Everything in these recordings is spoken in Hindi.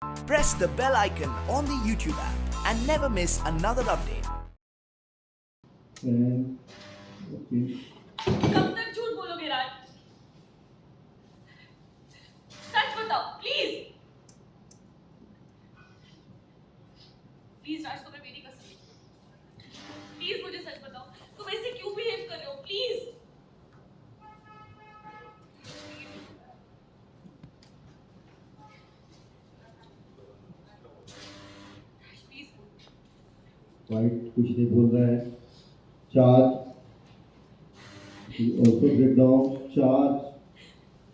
Press the bell icon on the YouTube app and never miss another update. कब तक झूठ बोलोगे राज? सच बताओ प्लीज। प्लीज राज, तुम्हें मेरी कसम, प्लीज मुझे सच बताओ, तुम ऐसे क्यों बिहेव कर रहे हो? Please please. वाइट कुछ नहीं बोल रहा है. Charge. Also break down. Charge.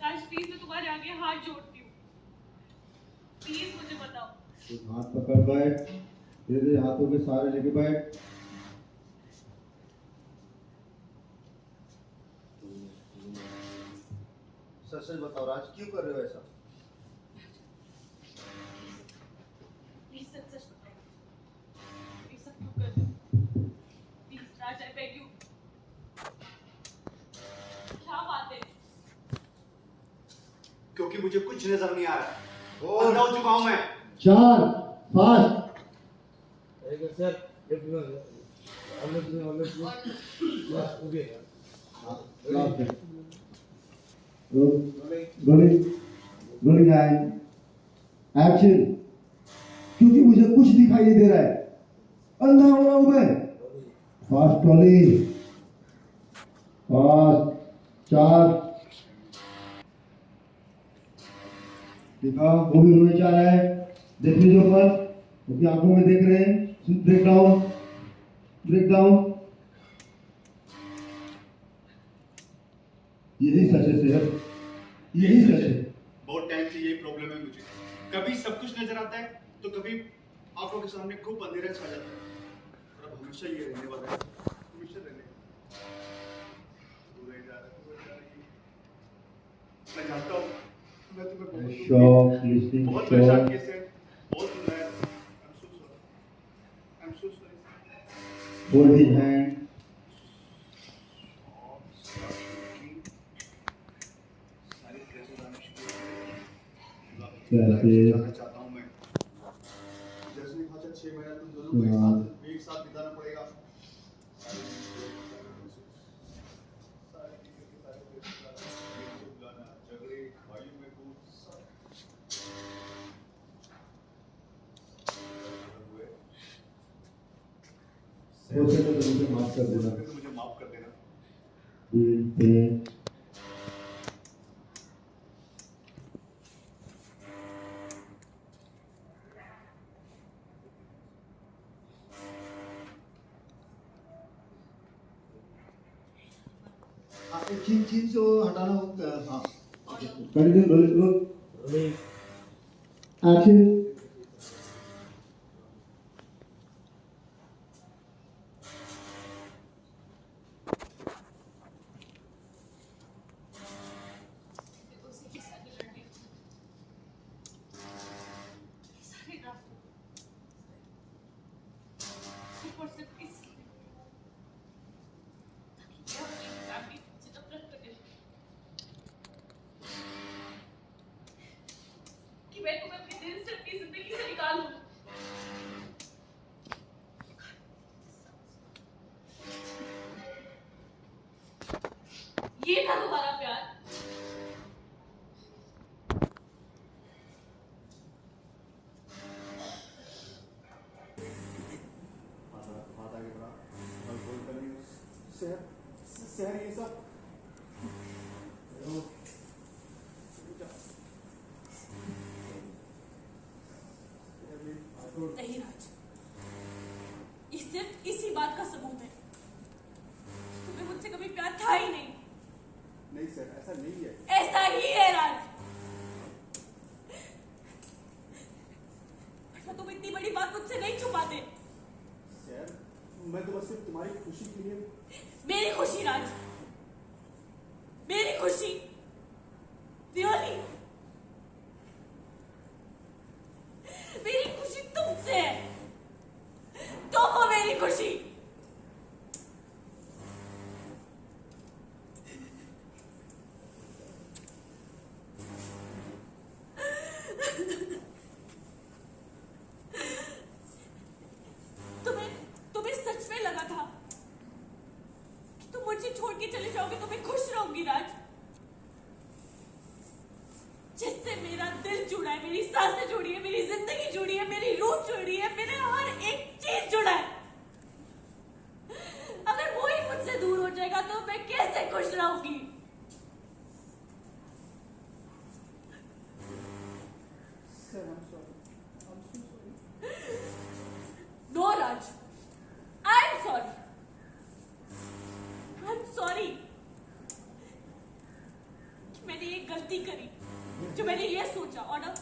Raj please, मैं तुम्हारे आगे हाथ जोड़ती हूँ, प्लीज मुझे बताओ। हाथ पकड़ बैठ. धीरे धीरे हाथों के सहारे लेके बैठ. सच सच बताओ राज, क्यों कर रहे हो ऐसा? प्लीज सच सच बताओ, ये सब क्यों कर रहे हो? Please Raj, I beg you. क्या बात है? क्योंकि मुझे कुछ नजर नहीं आ रहा, अंधा हो चुका हूं मैं। चार. Fast. Sir rolling and action. क्योंकि मुझे कुछ दिखाई नहीं दे रहा है, अंधा हो रहा हूं मैं. Fast rolling. फास्ट. चार. देखा, वो भी रोने जा रहा है. देख लीजिए ऊपर, उसकी आंखों में देख रहे हैं. Break down. Break down. यही सच है सर, यही सच है. बहुत टाइम से यही प्रॉब्लम है मुझे। कभी सब कुछ नजर आता है तो कभी आंखों के सामने खूब अंधेरा छा जाता है। और अब हमेशा ये रहने वाला है, हमेशा रहने वाला है। दूर ही जा रहा है, दूर ही जा रही है। मैं जानता हूँ, मैं तुम्हें बहुत शॉक लिस्टिंग. बहुत परेशान शॉक. किए से, बहुत सुनाया। I'm so sorry. I'm so sorry. Hold his hand. जाना चाहता हूं मैं। जैसे ही भाषा 6 महीना तुम दोनों को एक साथ बिताना पड़ेगा। झगड़े, भाइयों में हो सके तो मुझे माफ कर देना. मुझे माफ कर देना। चीन चीन से वो हटाना होगा. हाँ, कंटिन्यू. Rolling action. उसी के साथ लड़ने सारे ड्राफ्ट सिर्फ और सिर्फ इसलिए ताकि मैं अपनी फैमिली से नफरत करने लगी, कि मैं तुम्हें अपने दिल से, अपनी जिंदगी से निकाल दूं। ये था तुम्हारा प्यार? हाथ आगे बढ़ा और बोलता नहीं, शहर ये सब नहीं राज, ये सिर्फ इसी बात का सबूत है, तुम्हें मुझसे कभी प्यार था ही नहीं। नहीं सर, ऐसा नहीं है। ऐसा ही है राज, वरना तुम इतनी बड़ी बात मुझसे नहीं छुपाते। सर, मैं तो बस सिर्फ तुम्हारी खुशी के लिए। मेरी खुशी राज, मेरी खुशी, रियली मेरी खुशी तुमसे है, तुम हो मेरी खुशी। चले जाओगे तो मैं खुश रहूंगी राज। जिससे मेरा दिल जुड़ा है, मेरी सांसें जुड़ी है, मेरी जिंदगी जुड़ी है, मेरी रूह जुड़ी है, मेरे हर एक चीज जुड़ा है, अगर वो ही मुझसे दूर हो जाएगा तो मैं कैसे खुश रहूंगी? No Raj, I am sorry, I am sorry कि मैंने ये गलती करी, जो मैंने ये सोचा। ऑर्डर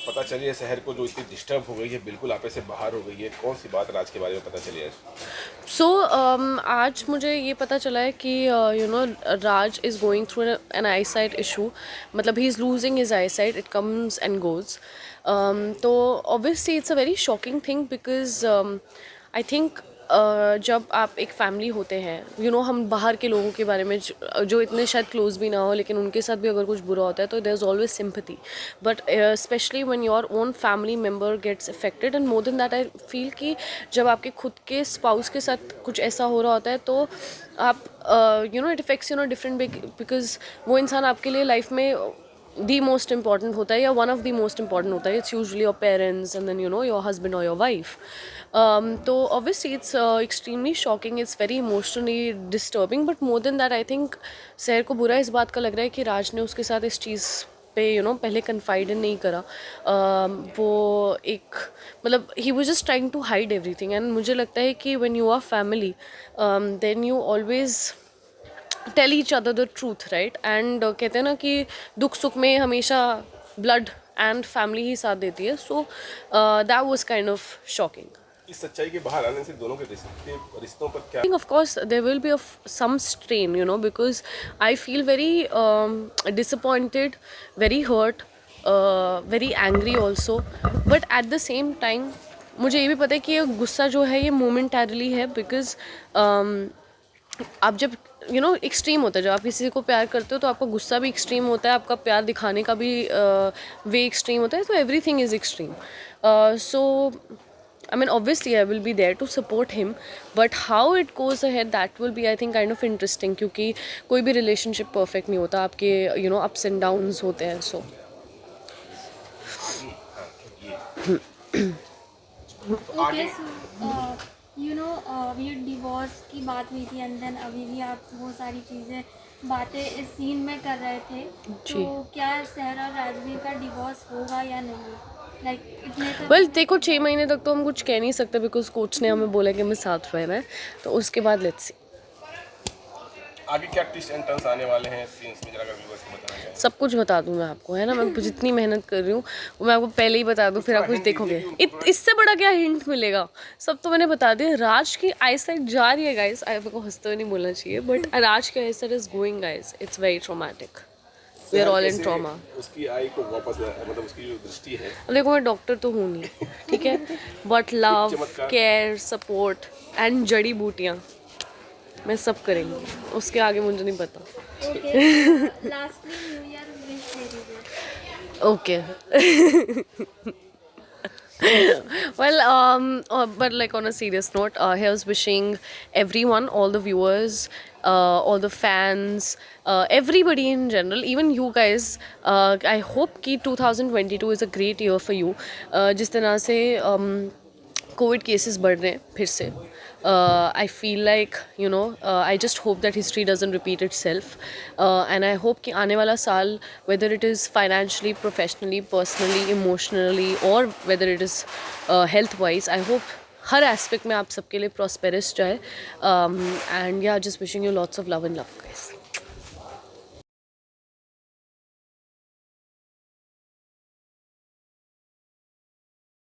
पता चली है शहर को जो इतनी डिस्टर्ब हो गई है, बिल्कुल आपे से बाहर हो गई है, कौन सी बात राज के बारे में पता चली है? आज मुझे ये पता चला है कि Raj is going through an eyesight issue, मतलब he is losing his eyesight, it comes and goes. तो obviously it's a very shocking thing because I think जब आप एक फैमिली होते हैं, हम बाहर के लोगों के बारे में जो इतने शायद क्लोज भी ना हो, लेकिन उनके साथ भी अगर कुछ बुरा होता है तो there is always sympathy, but specially when your own family member gets affected, and more than that I feel कि जब आपके खुद के स्पाउस के साथ कुछ ऐसा हो रहा होता है तो आप इट अफेक्ट्स डिफरेंट, बिकॉज वो इंसान आपके लिए लाइफ में दी मोस्ट इम्पॉर्टेंट होता है या one of the most important होता है. It's usually your parents and then your husband और योर वाइफ. तो obviously it's extremely shocking, it's very emotionally disturbing, but more than that I think Sahar को बुरा इस बात का लग रहा है कि राज ने उसके साथ इस चीज़ पे पहले कन्फाइड नहीं करा. वो एक मतलब ही was just trying to hide everything, and मुझे लगता है कि when you are family then you always tell each other the truth, right. And कहते हैं ना कि दुख सुख में हमेशा ब्लड एंड फैमिली ही साथ देती है. So that was kind of shocking. इस सच्चाई के बाहर आने से दोनों के रिश्तों पर क्या? Of course there will be some strain, because I feel very disappointed, very hurt, very angry also, but at the same time मुझे ये भी पता है कि ये गुस्सा जो है ये मोमेंटरीली है, बिकॉज आप जब एक्सट्रीम होता है, जब आप किसी को प्यार करते हो तो आपका गुस्सा भी एक्सट्रीम होता है, आपका प्यार दिखाने का भी वे एक्सट्रीम होता है, तो everything is extreme. So I mean, obviously I will be there to support him, but how it goes ahead, that will be, I think, kind of interesting, क्योंकि कोई भी relationship perfect नहीं होता, आपके ups and downs होते हैं. So ओके, सो ये डिवोर्स की बात हुई थी, एंड देन अभी भी आप वो सारी चीज़ें बातें इस सीन में कर रहे थे, तो क्या सहर और राजवीर का डिवोर्स होगा या नहीं? वेल देखो 6 महीने तक तो हम कुछ कह नहीं सकते, बिकॉज कोच ने हमें बोला कि हमें साथ रहना है, तो उसके बाद लेट्स सी आगे क्या ट्विस्ट एंड टर्न्स आने वाले हैं सीन्स में, जरा व्यूअर्स को बताना चाहिए. सब कुछ बता दूँ मैं आपको, है ना. मैं जितनी मेहनत कर रही हूँ वो मैं आपको पहले ही बता दूँ, फिर आप कुछ देखोगे. इससे बड़ा क्या हिंट मिलेगा, सब तो मैंने बता दिया. राज की आई साइड जा रही है गाइस, आपको हंसते हुए नहीं बोलना चाहिए, बट राज की eyesight is going guys, it's very traumatic. We are all in trauma. उसकी आई को वापस मतलब उसकी जो दृष्टि है, देखो मैं डॉक्टर तो हूँ नहीं, ठीक है, but love, care, support and जड़ी बूटियाँ मैं सब करेंगी, उसके आगे मुझे नहीं पता. लास्टली न्यू ईयर विश दे दीजिए. Okay. Well, but like on a serious note, here's wishing everyone, all the viewers, all the fans, everybody in general, even you guys, I hope कि 2022 is a great year for you. जिस तरह से कोविड केसेस बढ़ रहे हैं फिर से, I feel like I just hope that history doesn't repeat itself, and I hope कि आने वाला साल, whether it is financially, professionally, personally, emotionally, or whether it is health wise, I hope her aspect में आप सबके लिए prosperous जाए, and yeah, just wishing you lots of love and love guys.